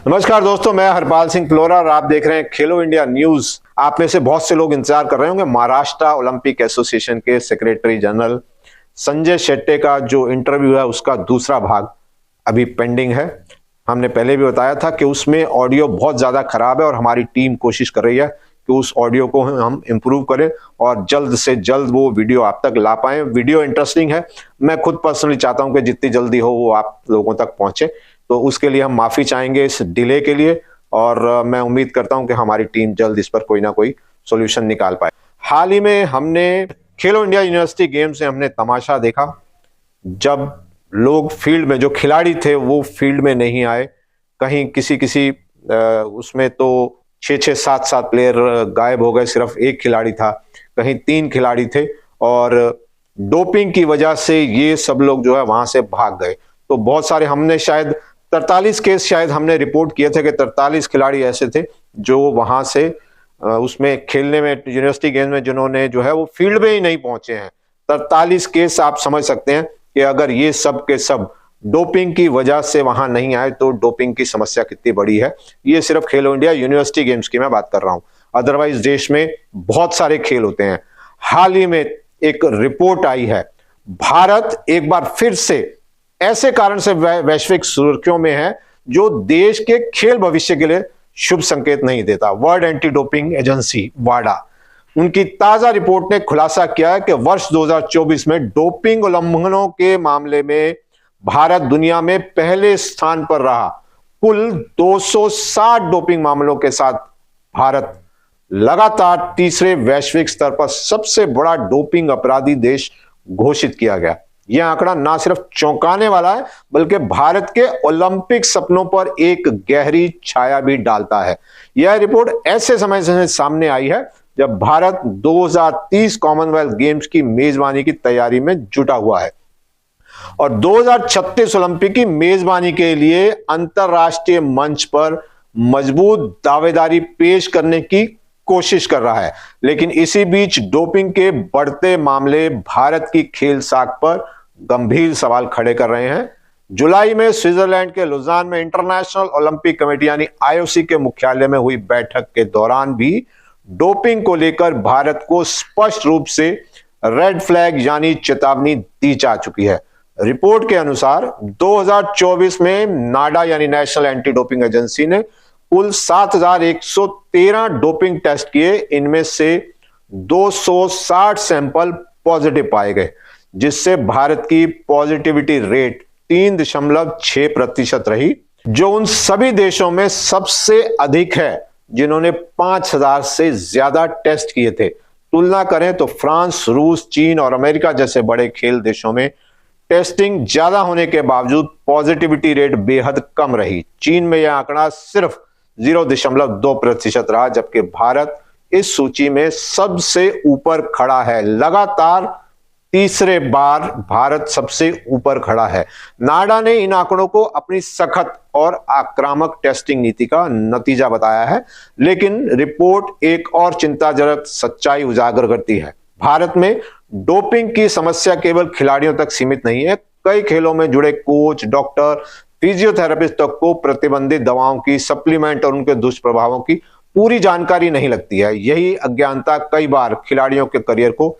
नमस्कार दोस्तों, मैं हरपाल सिंह फ्लोरा और आप देख रहे हैं खेलो इंडिया न्यूज। आप में से बहुत से लोग इंतजार कर रहे होंगे महाराष्ट्र ओलंपिक एसोसिएशन के सेक्रेटरी जनरल संजय शेट्टे का जो इंटरव्यू है उसका दूसरा भाग अभी पेंडिंग है। हमने पहले भी बताया था कि उसमें ऑडियो बहुत ज्यादा खराब है और हमारी टीम कोशिश कर रही है कि उस ऑडियो को हम इम्प्रूव करें और जल्द से जल्द वो वीडियो आप तक ला पाए। वीडियो इंटरेस्टिंग है, मैं खुद पर्सनली चाहता हूं कि जितनी जल्दी हो वो आप लोगों तक पहुंचे, तो उसके लिए हम माफी चाहेंगे इस डिले के लिए और मैं उम्मीद करता हूं कि हमारी टीम जल्द इस पर कोई ना कोई सॉल्यूशन निकाल पाए। हाल ही में हमने खेलो इंडिया यूनिवर्सिटी गेम्स में हमने तमाशा देखा जब लोग फील्ड में, जो खिलाड़ी थे वो फील्ड में नहीं आए। कहीं किसी उसमें तो 6-7 प्लेयर गायब हो गए, सिर्फ एक खिलाड़ी था, कहीं 3 खिलाड़ी थे और डोपिंग की वजह से ये सब लोग जो है वहां से भाग गए। तो बहुत सारे, हमने शायद 43 केस शायद हमने रिपोर्ट किए थे कि 43 खिलाड़ी ऐसे थे जो वहां से उसमें खेलने में यूनिवर्सिटी गेम में जिन्होंने जो है वो फील्ड में ही नहीं पहुंचे हैं। 43 केस, आप समझ सकते हैं कि अगर ये सब के सब डोपिंग की वजह से वहां नहीं आए तो डोपिंग की समस्या कितनी बड़ी है। ये सिर्फ खेलो इंडिया यूनिवर्सिटी गेम्स की मैं बात कर रहा हूं, अदरवाइज देश में बहुत सारे खेल होते हैं। हाल ही में एक रिपोर्ट आई है, भारत एक बार फिर से ऐसे कारण से वैश्विक सुर्खियों में है जो देश के खेल भविष्य के लिए शुभ संकेत नहीं देता। वर्ल्ड एंटी डोपिंग एजेंसी वाडा, उनकी ताजा रिपोर्ट ने खुलासा किया है कि वर्ष 2024 में डोपिंग उल्लंघनों के मामले में भारत दुनिया में पहले स्थान पर रहा। कुल 260 डोपिंग मामलों के साथ भारत लगातार तीसरे वैश्विक स्तर पर सबसे बड़ा डोपिंग अपराधी देश घोषित किया गया। यह आंकड़ा ना सिर्फ चौंकाने वाला है बल्कि भारत के ओलंपिक सपनों पर एक गहरी छाया भी डालता है। यह रिपोर्ट ऐसे समय से सामने आई है जब भारत 2030 कॉमनवेल्थ गेम्स की मेजबानी की तैयारी में जुटा हुआ है और 2036 ओलंपिक की मेजबानी के लिए अंतरराष्ट्रीय मंच पर मजबूत दावेदारी पेश करने की कोशिश कर रहा है। लेकिन इसी बीच डोपिंग के बढ़ते मामले भारत की खेल साख पर गंभीर सवाल खड़े कर रहे हैं। जुलाई में स्विट्जरलैंड के लुजान में इंटरनेशनल ओलंपिक कमेटी यानी आईओसी के मुख्यालय में हुई बैठक के दौरान भी डोपिंग को लेकर भारत को स्पष्ट रूप से रेड फ्लैग यानी चेतावनी दी जा चुकी है। रिपोर्ट के अनुसार 2024 में नाडा यानी नेशनल एंटी डोपिंग एजेंसी ने कुल 7,113 डोपिंग टेस्ट किए। इनमें से 260 सैंपल पॉजिटिव पाए गए, जिससे भारत की पॉजिटिविटी रेट 3.6% रही, जो उन सभी देशों में सबसे अधिक है जिन्होंने 5,000 से ज्यादा टेस्ट किए थे। तुलना करें तो फ्रांस, रूस, चीन और अमेरिका जैसे बड़े खेल देशों में टेस्टिंग ज्यादा होने के बावजूद पॉजिटिविटी रेट बेहद कम रही। चीन में यह आंकड़ा सिर्फ 0.2% रहा, जबकि भारत इस सूची में सबसे ऊपर खड़ा है। लगातार तीसरे बार भारत सबसे ऊपर खड़ा है। नाडा ने इन आंकड़ों को अपनी सख्त और आक्रामक टेस्टिंग नीति का नतीजा बताया है, लेकिन रिपोर्ट एक और चिंताजनक सच्चाई उजागर करती है। भारत में डोपिंग की समस्या केवल खिलाड़ियों तक सीमित नहीं है। कई खेलों में जुड़े कोच, डॉक्टर, फिजियोथेरेपिस्ट तक को प्रतिबंधित दवाओं की, सप्लीमेंट और उनके दुष्प्रभावों की पूरी जानकारी नहीं लगती है। यही अज्ञानता कई बार खिलाड़ियों के करियर को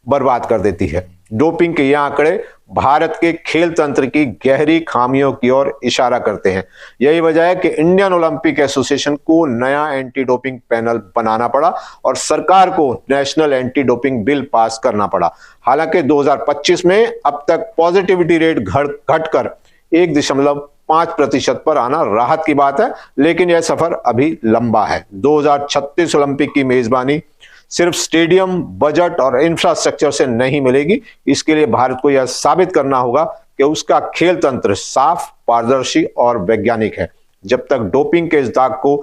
बर्बाद कर देती है। डोपिंग के ये आंकड़े भारत के खेल तंत्र की गहरी खामियों की ओर इशारा करते हैं। यही वजह है कि इंडियन ओलंपिक एसोसिएशन को नया एंटी डोपिंग पैनल बनाना पड़ा और सरकार को national anti doping bill pass करना पड़ा। हालांकि 2025 में अब तक पॉजिटिविटी रेट घटकर 1.5% पर आना राहत की बात है, लेकिन यह सफर अभी लंबा है। 2036 ओलंपिक की मेजबानी सिर्फ स्टेडियम, बजट और इंफ्रास्ट्रक्चर से नहीं मिलेगी। इसके लिए भारत को यह साबित करना होगा कि उसका खेल तंत्र साफ, पारदर्शी और वैज्ञानिक है। जब तक डोपिंग के इस दाग को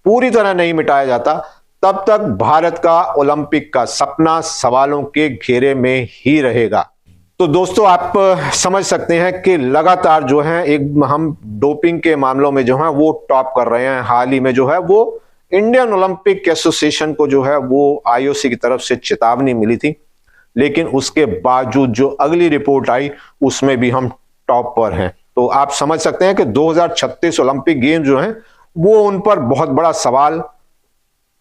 पूरी तरह नहीं मिटाया जाता, तब तक भारत का ओलंपिक का सपना सवालों के घेरे में ही रहेगा। तो दोस्तों, आप समझ सकते हैं कि लगातार जो है हम डोपिंग के मामलों में जो है वो टॉप कर रहे हैं। हाल ही में जो है वो इंडियन ओलंपिक एसोसिएशन को जो है वो आईओसी की तरफ से चेतावनी मिली थी, लेकिन उसके बावजूद जो अगली रिपोर्ट आई उसमें भी हम टॉप पर हैं। तो आप समझ सकते हैं कि 2036 ओलंपिक गेम जो हैं वो उन पर बहुत बड़ा सवाल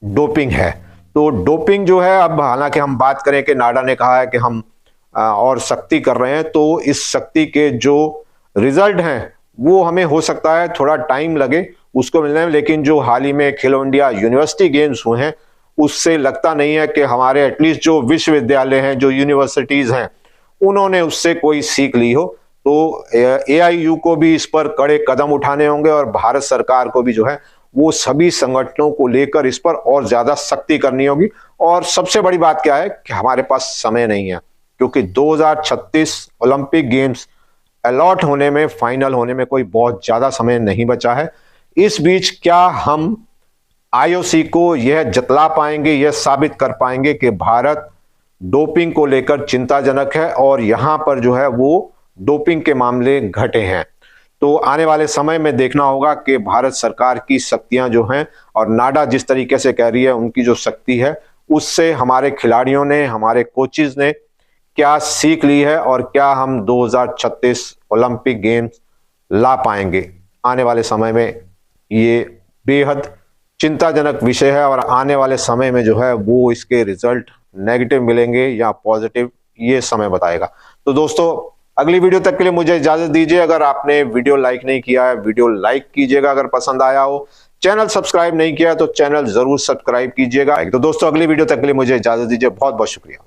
डोपिंग है। तो डोपिंग जो है, अब हालांकि हम बात करें कि नाडा ने कहा है कि हम और सख्ती कर रहे हैं, तो इस सख्ती के जो रिजल्ट हैं वो हमें हो सकता है थोड़ा टाइम लगे उसको मिलने में, लेकिन जो हाल ही में खेलो इंडिया यूनिवर्सिटी गेम्स हुए हैं उससे लगता नहीं है कि हमारे एटलीस्ट जो विश्वविद्यालय हैं, जो यूनिवर्सिटीज हैं, उन्होंने उससे कोई सीख ली हो। तो AIU को भी इस पर कड़े कदम उठाने होंगे और भारत सरकार को भी जो है वो सभी संगठनों को लेकर इस पर और ज्यादा सख्ती करनी होगी। और सबसे बड़ी बात क्या है कि हमारे पास समय नहीं है, क्योंकि 2036 ओलंपिक गेम्स अलॉट होने में, फाइनल होने में कोई बहुत ज्यादा समय नहीं बचा है। इस बीच क्या हम IOC को यह जतला पाएंगे, यह साबित कर पाएंगे कि भारत डोपिंग को लेकर चिंताजनक है और यहां पर जो है वो डोपिंग के मामले घटे हैं। तो आने वाले समय में देखना होगा कि भारत सरकार की शक्तियां जो हैं और नाडा जिस तरीके से कह रही है उनकी जो शक्ति है, उससे हमारे खिलाड़ियों ने, हमारे कोचेज ने क्या सीख ली है और क्या हम 2036 ओलंपिक गेम्स ला पाएंगे। आने वाले समय में ये बेहद चिंताजनक विषय है और आने वाले समय में जो है वो इसके रिजल्ट नेगेटिव मिलेंगे या पॉजिटिव, ये समय बताएगा। तो दोस्तों, अगली वीडियो तक के लिए मुझे इजाजत दीजिए। अगर आपने वीडियो लाइक नहीं किया है, वीडियो लाइक कीजिएगा अगर पसंद आया हो। चैनल सब्सक्राइब नहीं किया तो चैनल जरूर सब्सक्राइब कीजिएगा। तो दोस्तों, अगली वीडियो तक के लिए मुझे इजाजत दीजिए। बहुत बहुत शुक्रिया।